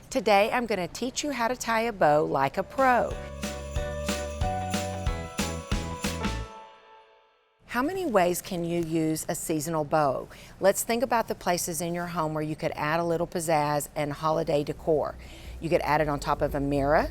Today I'm going to teach you how to tie a bow like a pro. How many ways can you use a seasonal bow? Let's think about the places in your home where you could add a little pizzazz and holiday decor. You could add it on top of a mirror.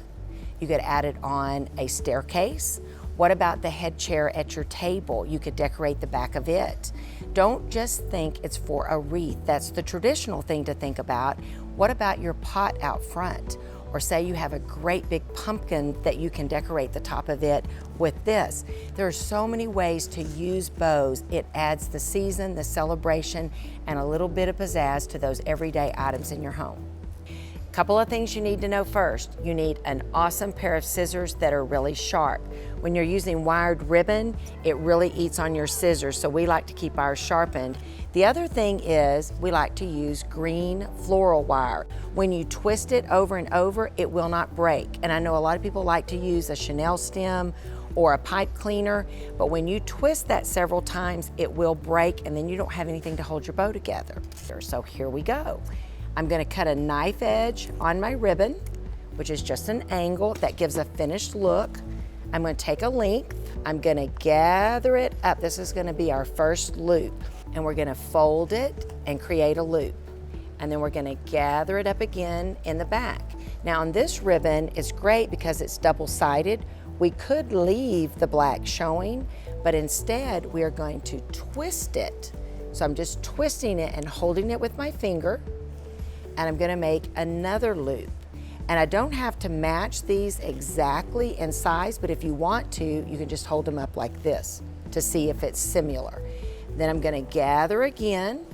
You could add it on a staircase. What about the head chair at your table? You could decorate the back of it. Don't just think it's for a wreath. That's the traditional thing to think about. What about your pot out front? Or say you have a great big pumpkin that you can decorate the top of it with this. There are so many ways to use bows. It adds the season, the celebration, and a little bit of pizzazz to those everyday items in your home. Couple of things you need to know first. You need an awesome pair of scissors that are really sharp. When you're using wired ribbon, it really eats on your scissors, so we like to keep ours sharpened. The other thing is we like to use green floral wire. When you twist it over and over, it will not break. And I know a lot of people like to use a Chanel stem or a pipe cleaner, but when you twist that several times, it will break and then you don't have anything to hold your bow together. So here we go. I'm gonna cut a knife edge on my ribbon, which is just an angle that gives a finished look. I'm gonna take a length, I'm gonna gather it up. This is gonna be our first loop. And we're gonna fold it and create a loop. And then we're gonna gather it up again in the back. Now on this ribbon, it's great because it's double-sided. We could leave the black showing, but instead we are going to twist it. So I'm just twisting it and holding it with my finger, and I'm gonna make another loop. And I don't have to match these exactly in size, but if you want to, you can just hold them up like this to see if it's similar. Then I'm gonna gather again,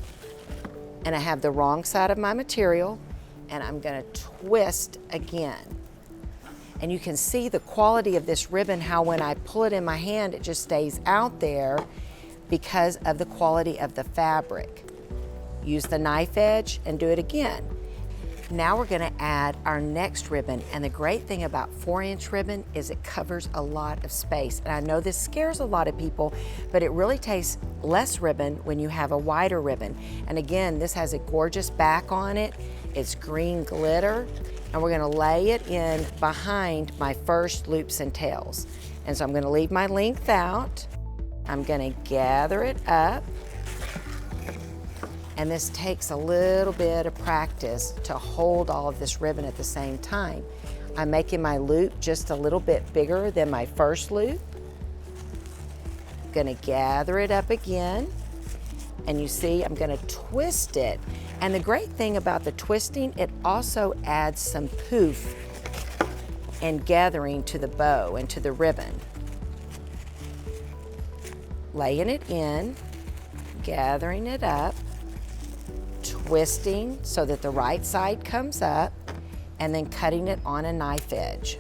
and I have the wrong side of my material, and I'm gonna twist again. And you can see the quality of this ribbon, how when I pull it in my hand, it just stays out there because of the quality of the fabric. Use the knife edge and do it again. Now we're gonna add our next ribbon, and the great thing about 4-inch ribbon is it covers a lot of space. And I know this scares a lot of people, but it really takes less ribbon when you have a wider ribbon. And again, this has a gorgeous back on it. It's green glitter, and we're gonna lay it in behind my first loops and tails. And so I'm gonna leave my length out. I'm gonna gather it up. And this takes a little bit of practice to hold all of this ribbon at the same time. I'm making my loop just a little bit bigger than my first loop. Gonna gather it up again. And you see, I'm gonna twist it. And the great thing about the twisting, it also adds some poof and gathering to the bow and to the ribbon. Laying it in, gathering it up, twisting so that the right side comes up, and then cutting it on a knife edge.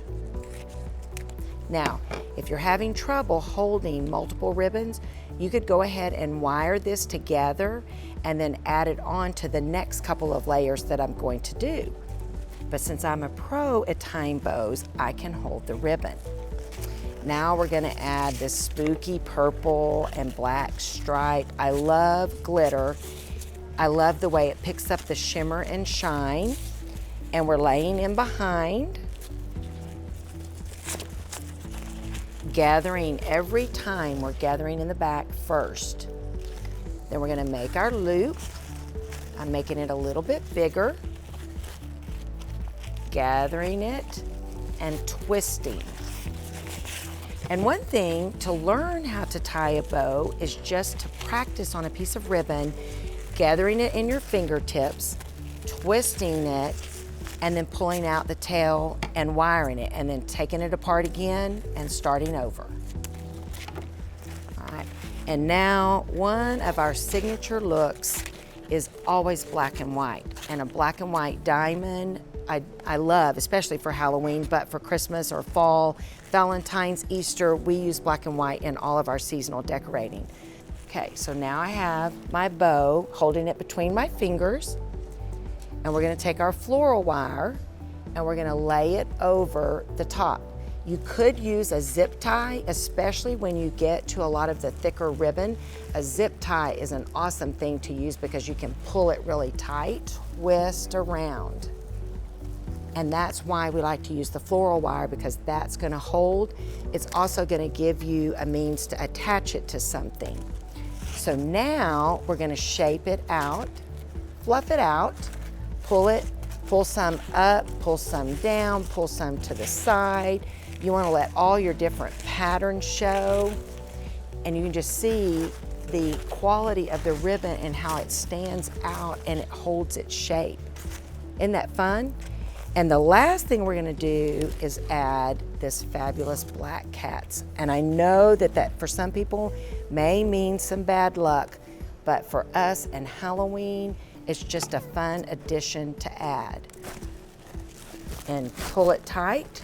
Now, if you're having trouble holding multiple ribbons, you could go ahead and wire this together and then add it on to the next couple of layers that I'm going to do. But since I'm a pro at tying bows, I can hold the ribbon. Now we're gonna add this spooky purple and black stripe. I love glitter. I love the way it picks up the shimmer and shine. And we're laying in behind, gathering every time. We're gathering in the back first. Then we're gonna make our loop. I'm making it a little bit bigger, gathering it and twisting. And one thing to learn how to tie a bow is just to practice on a piece of ribbon, gathering it in your fingertips, twisting it, and then pulling out the tail and wiring it, and then taking it apart again and starting over. All right, and now one of our signature looks is always black and white, and a black and white diamond I love, especially for Halloween, but for Christmas or fall, Valentine's, Easter, we use black and white in all of our seasonal decorating. Okay, so now I have my bow, holding it between my fingers, and we're gonna take our floral wire and we're gonna lay it over the top. You could use a zip tie, especially when you get to a lot of the thicker ribbon. A zip tie is an awesome thing to use because you can pull it really tight, twist around. And that's why we like to use the floral wire, because that's gonna hold. It's also gonna give you a means to attach it to something. So now we're gonna shape it out, fluff it out, pull some up, pull some down, pull some to the side. You wanna let all your different patterns show, and you can just see the quality of the ribbon and how it stands out and it holds its shape. Isn't that fun? And the last thing we're gonna do is add this fabulous black cats. And I know that for some people may mean some bad luck, but for us and Halloween, it's just a fun addition to add. And pull it tight.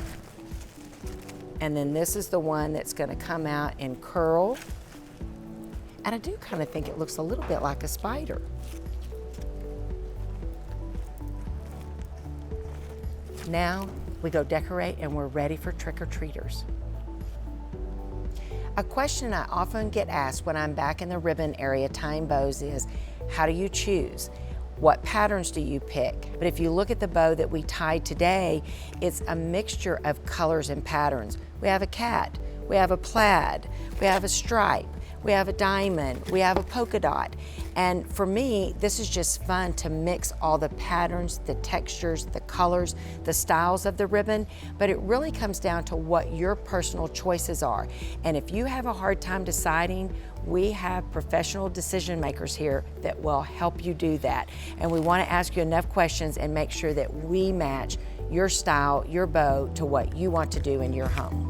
And then this is the one that's gonna come out and curl. And I do kind of think it looks a little bit like a spider. Now we go decorate and we're ready for trick-or-treaters. A question I often get asked when I'm back in the ribbon area tying bows is, how do you choose? What patterns do you pick? But if you look at the bow that we tied today, it's a mixture of colors and patterns. We have a cat, we have a plaid, we have a stripe, we have a diamond, we have a polka dot. And for me, this is just fun to mix all the patterns, the textures, the colors, the styles of the ribbon, but it really comes down to what your personal choices are. And if you have a hard time deciding, we have professional decision makers here that will help you do that. And we want to ask you enough questions and make sure that we match your style, your bow, to what you want to do in your home.